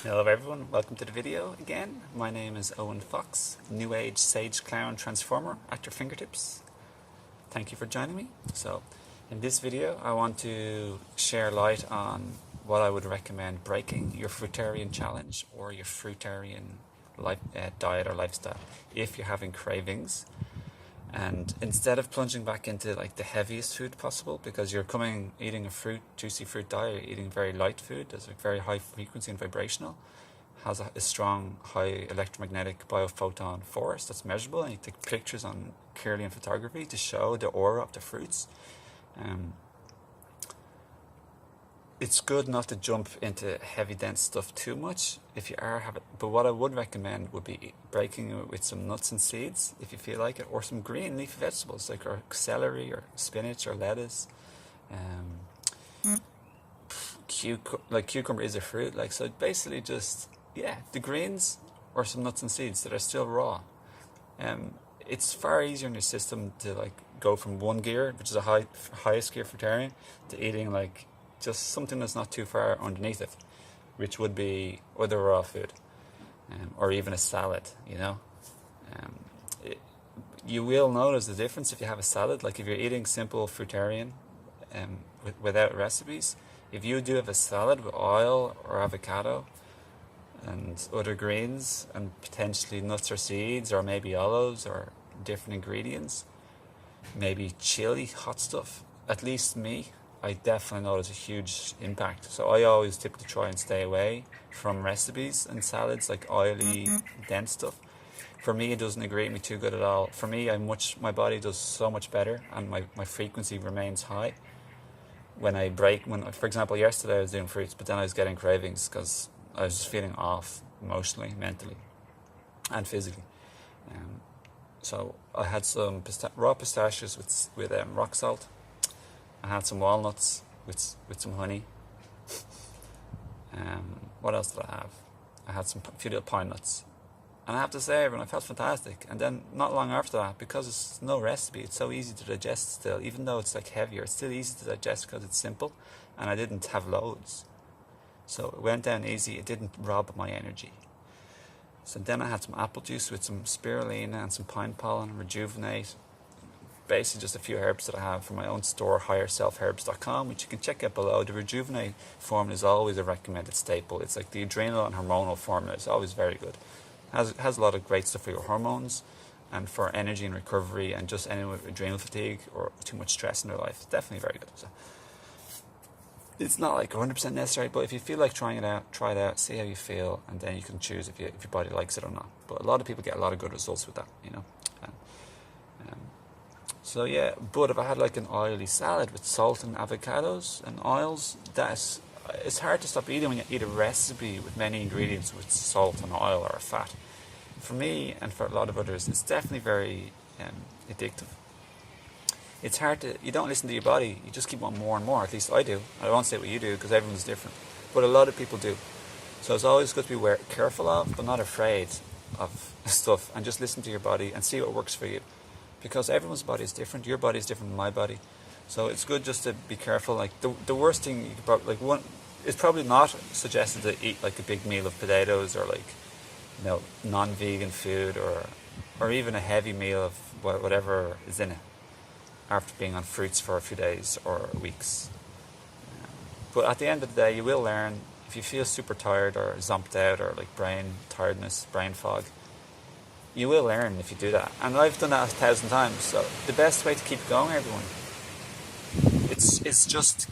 Hello everyone, welcome to the video again. My name is Owen Fox, New Age Sage Clown Transformer at your fingertips. Thank you for joining me. So, in this video I want to share light on what I would recommend breaking your Fruitarian challenge or your Fruitarian diet or lifestyle if you're having cravings. And instead of plunging back into like the heaviest food possible, because you're eating a juicy fruit diet, you're eating very light food, there's a very high frequency and vibrational, has a strong high electromagnetic biophoton force that's measurable, and you take pictures on Kirlian photography to show the aura of the fruits. It's good not to jump into heavy dense stuff too much if you are having, but what I would recommend would be breaking it with some nuts and seeds if you feel like it, or some green leafy vegetables like or celery or spinach or lettuce. Cucumber is a fruit, so basically just the greens or some nuts and seeds that are still raw. It's far easier in your system to go from one gear, which is a highest gear fruitarian, to eating just something that's not too far underneath it, which would be other raw food, or even a salad, you will notice the difference if you have a salad. Like if you're eating simple fruitarian without recipes, if you do have a salad with oil or avocado and other greens and potentially nuts or seeds or maybe olives or different ingredients, maybe chili, hot stuff, at least me, I definitely notice a huge impact. So I always typically try and stay away from recipes and salads, like oily, dense stuff. For me, it doesn't agree with me too good at all. For me, my body does so much better, and my frequency remains high when I break. For example, yesterday I was doing fruits, but then I was getting cravings because I was just feeling off emotionally, mentally, and physically. So I had some raw pistachios with rock salt. I had some walnuts with some honey. What else did I have? I had a few little pine nuts. And I have to say, everyone, I felt fantastic. And then not long after that, because it's no recipe, it's so easy to digest still. Even though it's heavier, it's still easy to digest because it's simple. And I didn't have loads. So it went down easy. It didn't rob my energy. So then I had some apple juice with some spirulina and some pine pollen, rejuvenate. Basically just a few herbs that I have from my own store, higherselfherbs.com, which you can check out below. The rejuvenate formula is always a recommended staple. It's like the adrenal and hormonal formula. It's always very good. Has a lot of great stuff for your hormones and for energy and recovery, and just anyone with adrenal fatigue or too much stress in their life. It's definitely very good. So it's not 100% necessary, but if you feel like trying it out, try it out, see how you feel, and then you can choose if your body likes it or not. But a lot of people get a lot of good results with that, So yeah, but if I had an oily salad with salt and avocados and oils, it's hard to stop eating when you eat a recipe with many ingredients with salt and oil or fat. For me and for a lot of others, it's definitely very addictive. It's hard you don't listen to your body, you just keep wanting more and more. At least I do. I won't say what you do because everyone's different, but a lot of people do. So it's always good to be careful of, but not afraid of stuff, and just listen to your body and see what works for you. Because everyone's body is different. Your body is different than my body. So it's good just to be careful. The worst thing you could probably, it's probably not suggested to eat a big meal of potatoes or non-vegan food or even a heavy meal of whatever is in it after being on fruits for a few days or weeks. But at the end of the day, you will learn. If you feel super tired or zonked out or brain tiredness, brain fog, you will learn if you do that. And I've done that 1,000 times. So the best way to keep going, everyone, it's just to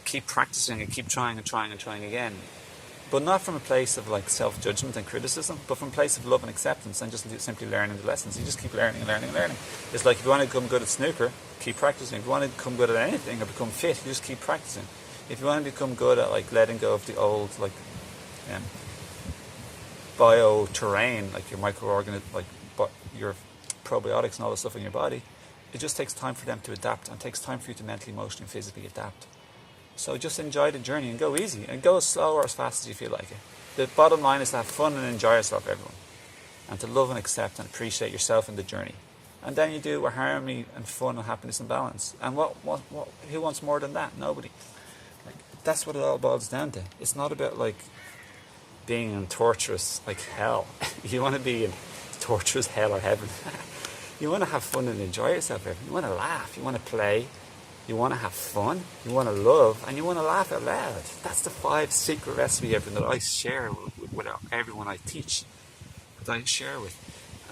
keep practicing and keep trying and trying and trying again. But not from a place of self-judgment and criticism, but from a place of love and acceptance, and just simply learning the lessons. You just keep learning and learning and learning. It's like if you want to become good at snooker, keep practicing. If you want to become good at anything or become fit, you just keep practicing. If you want to become good at letting go of the old bio-terrain, your microorganism, your probiotics and all the stuff in your body, it just takes time for them to adapt, and it takes time for you to mentally, emotionally, and physically adapt. So just enjoy the journey and go easy, and go as slow or as fast as you feel like it. The bottom line is to have fun and enjoy yourself, everyone, and to love and accept and appreciate yourself in the journey. And then you do harmony and fun and happiness and balance. And who wants more than that? Nobody. That's what it all boils down to. It's not about being in torturous, like hell. You want to be in torturous hell or heaven. You want to have fun and enjoy yourself. You want to laugh. You want to play. You want to have fun. You want to love. And you want to laugh out loud. That's the 5 secret recipe that I share with everyone I teach. That I share with.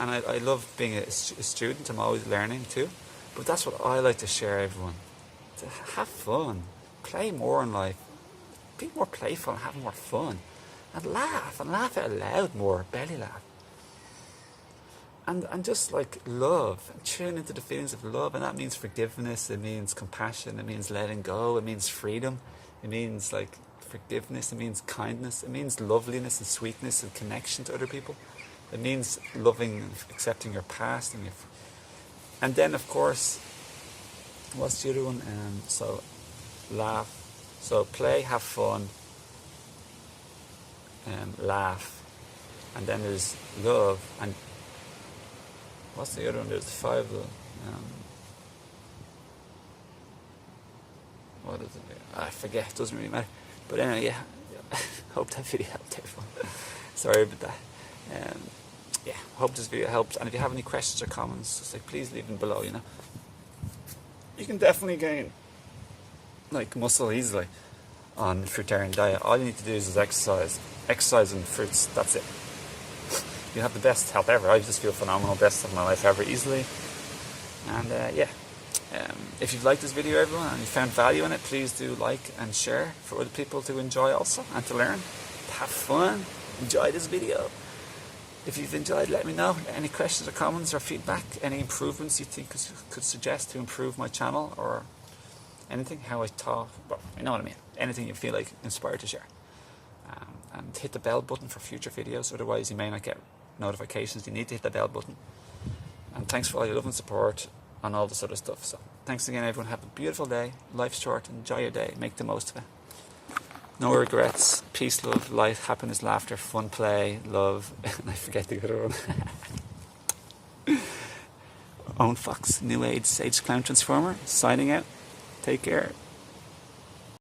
And I love being a student. I'm always learning too. But that's what I like to share everyone. To have fun. Play more in life. Be more playful and have more fun. And laugh out loud more. Belly laugh. And just like love, and tune into the feelings of love, and that means forgiveness, it means compassion, it means letting go, it means freedom, it means like forgiveness, it means kindness, it means loveliness and sweetness and connection to other people, it means loving and accepting your past, and then of course, what's the other one? So laugh, so play, have fun, laugh, and then there's love, and what's the other one? There's 5 though. What is it? I forget. It doesn't really matter. But anyway, yeah. Hope that video helped everyone. Sorry about that. Yeah. Hope this video helped. And if you have any questions or comments, just like please leave them below. You know. You can definitely gain like muscle easily on fruitarian diet. All you need to do is exercise. Exercise and fruits. That's it. You have the best health ever. I just feel phenomenal, best of my life ever, easily. And yeah, if you've liked this video, everyone, and you found value in it, please do like and share for other people to enjoy also and to learn. Have fun. Enjoy this video. If you've enjoyed, let me know. Any questions or comments or feedback, any improvements you think could suggest to improve my channel, or anything, how I talk, well, you know what I mean. Anything you feel like inspired to share. And hit the bell button for future videos, otherwise you may not get notifications. You need to hit the bell button. And thanks for all your love and support on all this other stuff. So thanks again, everyone. Have a beautiful day. Life's short. Enjoy your day. Make the most of it. No regrets. Peace, love, life, happiness, laughter, fun, play, love. And I forget the other one. Owen Fox, New Age Sage Clown Transformer, signing out. Take care.